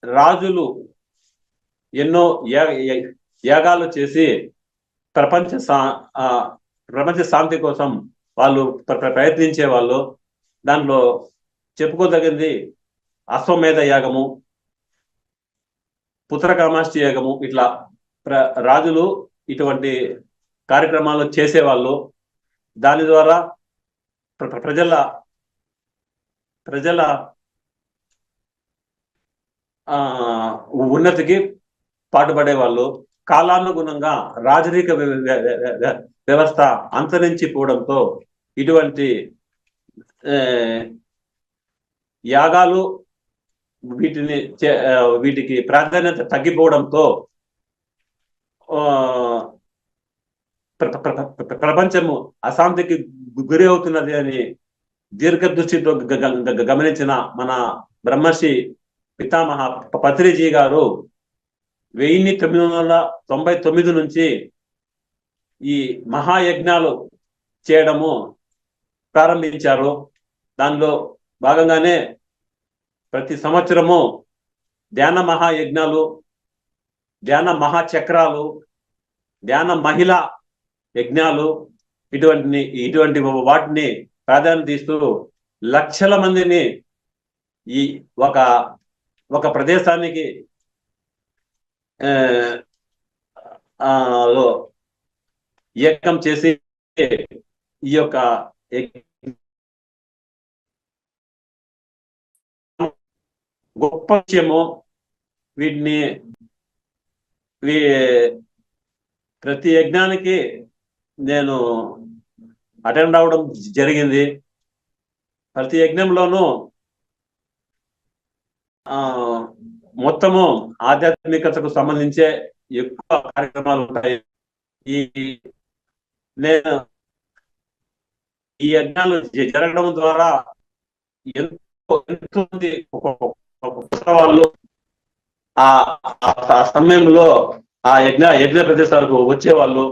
రాజులు ఎన్నో యాగాలు చేసి ప్రపంచ శాంతి కోసం వాళ్ళు ప్రయత్నించే వాళ్ళు. దాంట్లో చెప్పుకోదగింది అశ్వమేధ యాగము, పుత్రకామాష్టి యాగము. ఇట్లా రాజులు ఇటువంటి కార్యక్రమాలు చేసేవాళ్ళు. దాని ద్వారా ప్రజల ఉన్నతికి పాటుపడేవాళ్ళు. కాలానుగుణంగా రాజరిక వ్యవస్థ అంతరించిపోవడంతో ఇటువంటి యాగాలు వీటికి ప్రాధాన్యత తగ్గిపోవడంతో ప్రపంచము అశాంతికి గురి అవుతున్నది అని దీర్ఘదృష్టితో గమనించిన మన బ్రహ్మర్షి పితామహ పత్రిజీ గారు 1999 నుంచి ఈ మహాయజ్ఞాలు చేయడము ప్రారంభించారు. దానిలో భాగంగానే ప్రతి సంవత్సరము ధ్యాన మహాయజ్ఞాలు, ధ్యాన మహాచక్రాలు, ధ్యాన మహిళా యజ్ఞాలు ఇటువంటి వాటిని ప్రాధాన్యత ఇస్తూ లక్షల మందిని ఈ ఒక ప్రదేశానికి ఏకం చేసి ఈ యొక్క గొప్ప విషయము. వీటిని ప్రతి యజ్ఞానికి నేను అటెండ్ అవడం జరిగింది. ప్రతి యజ్ఞంలోనూ మొత్తము ఆధ్యాత్మికతకు సంబంధించే ఎక్కువ కార్యక్రమాలు ఉంటాయి. నేను ఈ యజ్ఞాలు జరగడం ద్వారా ఎంతో మంది వాళ్ళు ఆ సమయంలో ఆ యజ్ఞ ప్రదేశాలకు వచ్చేవాళ్ళు,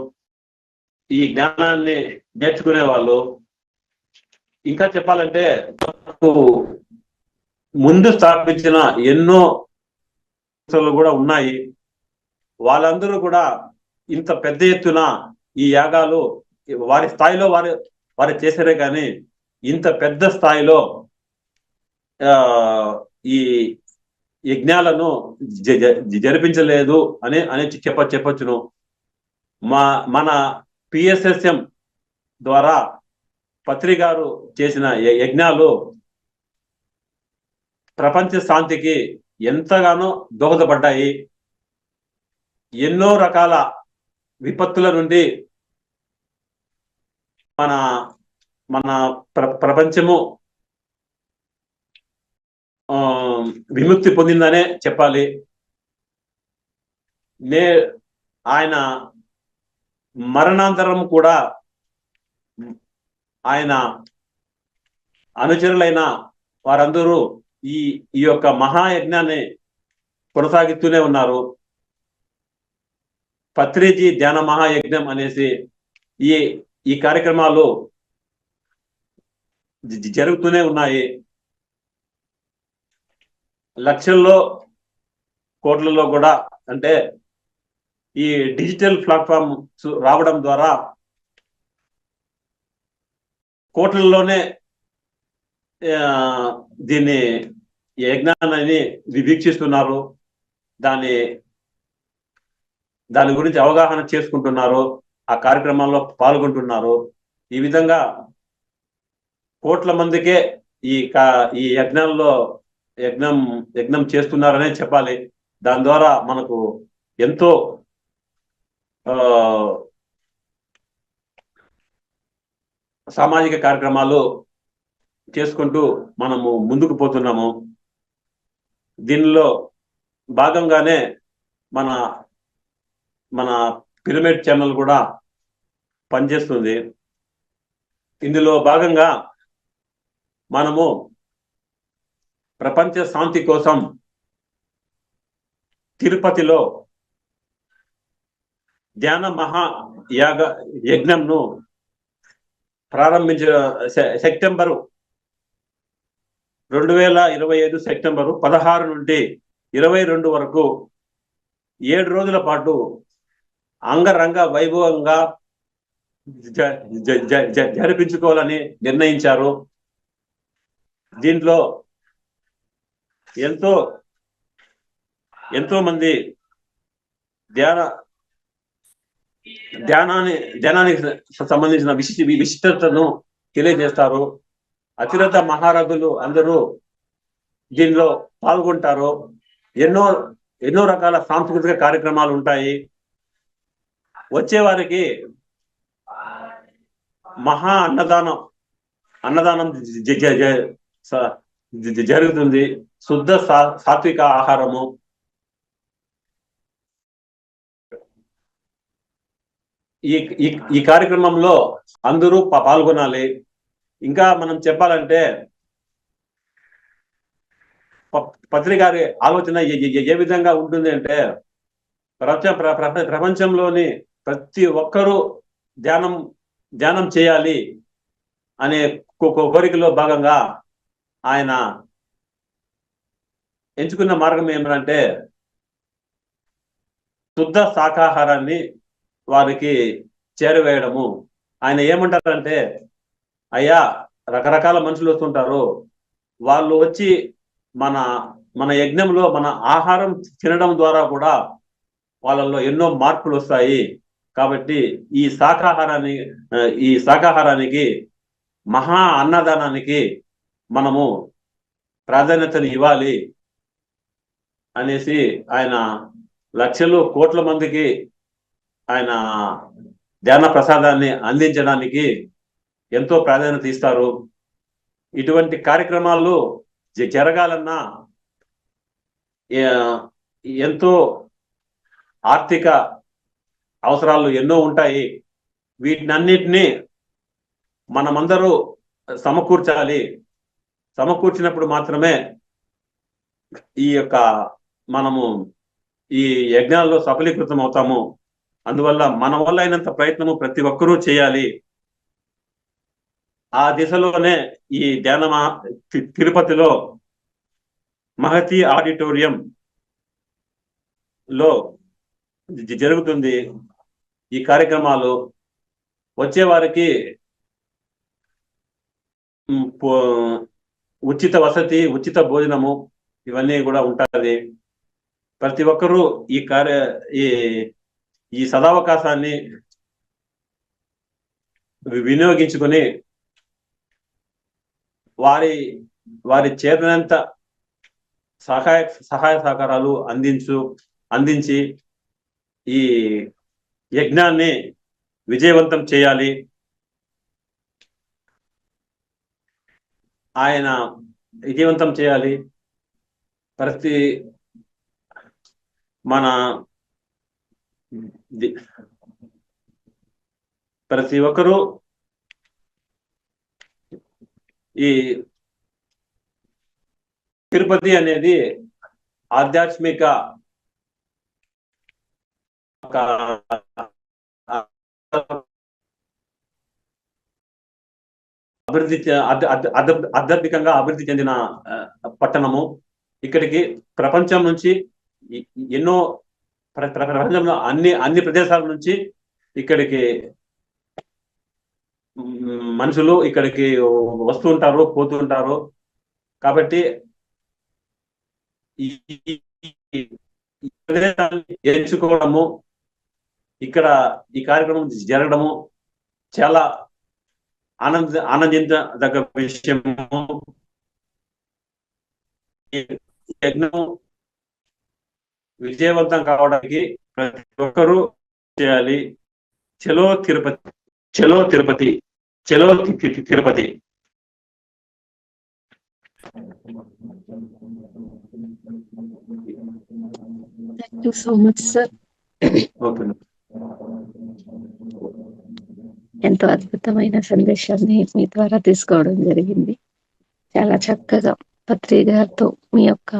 ఈ జ్ఞానాన్ని నేర్చుకునే వాళ్ళు. ఇంకా చెప్పాలంటే ముందు స్థాపించిన ఎన్నో కూడా ఉన్నాయి. వాళ్ళందరూ కూడా ఇంత పెద్ద ఎత్తున ఈ యాగాలు వారి స్థాయిలో వారు చేశారే కానీ ఇంత పెద్ద స్థాయిలో ఈ యజ్ఞాలను జరిపించలేదు అని చెప్పొచ్చును. మన PSSM ద్వారా పత్రి గారు చేసిన యజ్ఞాలు ప్రపంచ శాంతికి ఎంతగానో దోహదపడ్డాయి. ఎన్నో రకాల విపత్తుల నుండి మన మన ప్రపంచము విముక్తి పొందిందనే చెప్పాలి. ఆయన మరణాంతరం కూడా ఆయన అనుచరులైన వారందరూ ఈ యొక్క మహాయజ్ఞాన్ని కొనసాగిస్తూనే ఉన్నారు. పత్రిజీ ధ్యాన మహాయజ్ఞం అనేసి ఈ కార్యక్రమాలు జరుగుతూనే ఉన్నాయి. లక్షల్లో కోట్లలో కూడా, అంటే ఈ డిజిటల్ ప్లాట్ఫామ్ రావడం ద్వారా కోట్లలోనే దీన్ని యజ్ఞాన్ని వీక్షిస్తున్నారు, దాని గురించి అవగాహన చేసుకుంటున్నారు, ఆ కార్యక్రమాల్లో పాల్గొంటున్నారు. ఈ విధంగా కోట్ల మందికే ఈ యజ్ఞం చేస్తున్నారనే చెప్పాలి. దాని ద్వారా మనకు ఎంతో సామాజిక కార్యక్రమాలు చేసుకుంటూ మనము ముందుకు పోతున్నాము. దీనిలో భాగంగానే మన పిరమిడ్ ఛానల్ కూడా పనిచేస్తుంది. ఇందులో భాగంగా మనము ప్రపంచ శాంతి కోసం తిరుపతిలో ధ్యాన యజ్ఞంను ప్రారంభించిన సెప్టెంబరు 2025 సెప్టెంబరు 16 నుండి 22 వరకు 7 రోజుల పాటు అంగరంగ వైభవంగా జరిపించుకోవాలని నిర్ణయించారు. దీంట్లో ఎంతో మంది ధ్యానానికి సంబంధించిన విశిష్టతను తెలియజేస్తారు. అతిరథ మహారథులు అందరూ దీనిలో పాల్గొంటారు. ఎన్నో రకాల సాంస్కృతిక కార్యక్రమాలు ఉంటాయి. వచ్చే వారికి మహా అన్నదానం జరుగుతుంది. శుద్ధ సాత్విక ఆహారము. ఈ కార్యక్రమంలో అందరూ పాల్గొనాలి. ఇంకా మనం చెప్పాలంటే పత్రికారి ఆలోచన ఏ విధంగా ఉంటుంది అంటే, ప్రపంచంలోని ప్రతి ఒక్కరూ ధ్యానం చేయాలి అనే కోరికలో భాగంగా ఆయన ఎంచుకున్న మార్గం ఏమిటంటే శుద్ధ శాకాహారాన్ని వారికి చేరవేయడము. ఆయన ఏమంటారంటే, అయ్యా, రకరకాల మనుషులు వస్తుంటారు, వాళ్ళు వచ్చి మన యజ్ఞంలో మన ఆహారం తినడం ద్వారా కూడా వాళ్ళల్లో ఎన్నో మార్పులు వస్తాయి. కాబట్టి ఈ శాకాహారానికి మహా అన్నదానానికి మనము ప్రాధాన్యతను ఇవ్వాలి అనేసి ఆయన లక్షలు కోట్ల మందికి ఆయన ధ్యాన ప్రసాదాన్ని అందించడానికి ఎంతో ప్రాధాన్యత ఇస్తారు. ఇటువంటి కార్యక్రమాలు జరగాలన్నా ఎంతో ఆర్థిక అవసరాలు ఎన్నో ఉంటాయి. వీటినన్నిటినీ మనమందరూ సమకూర్చినప్పుడు మాత్రమే మనము ఈ యజ్ఞాల్లో సఫలీకృతం అవుతాము. అందువల్ల మన వల్ల అయినంత ప్రయత్నము ప్రతి ఒక్కరూ చేయాలి. ఆ దిశలోనే ఈ తిరుపతిలో మహతి ఆడిటోరియం లో జరుగుతుంది ఈ కార్యక్రమాలు. వచ్చే వారికి ఉచిత వసతి, ఉచిత భోజనము ఇవన్నీ కూడా ఉంటుంది. ప్రతి ఒక్కరూ ఈ సదావకాశాన్ని వినియోగించుకొని వారి చేతనంత సహాయ సహకారాలు అందించి ఈ యజ్ఞాన్ని విజయవంతం చేయాలి. ఆయన విజయవంతం చేయాలి. ప్రతి ఒక్కరూ ఈ తిరుపతి అనేది ఆధ్యాత్మిక ఆధ్యాత్మికంగా అభివృద్ధి చెందిన పట్టణము. ఇక్కడికి ప్రపంచం నుంచి ఎన్నో ప్రపంచంలో అన్ని ప్రదేశాల నుంచి ఇక్కడికి మనుషులు ఇక్కడికి వస్తూ ఉంటారు, పోతూ ఉంటారు. కాబట్టి ఈ ప్రదేశాన్ని ఎంచుకోవడము, ఇక్కడ ఈ కార్యక్రమం జరగడము చాలా ఆనందించదగ్గ విషయము. యజ్ఞం విజయవంతం కావడానికి ప్రతి ఒక్కరూ చేయాలి. చలో తిరుపతి, చలో తిరుపతి, చలో Tirupati. Thank you so much sir. Okay. ఎంతో అద్భుతమైన సందేశాన్ని మీ ద్వారా తీసుకోవడం జరిగింది. చాలా చక్కగా పత్రి గారితో మీ యొక్క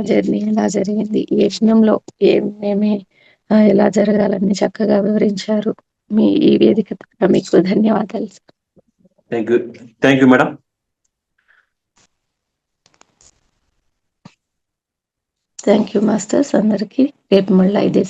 జర్నీ ఎలా జరిగింది, ఈ యజ్ఞంలో ఏమేమి ఎలా జరగాలని చక్కగా వివరించారు. ఈ వేదిక మీకు ధన్యవాదాలు. Thank you madam. Thank you masters అందరికీ. రేపు మళ్ళీ ఇదే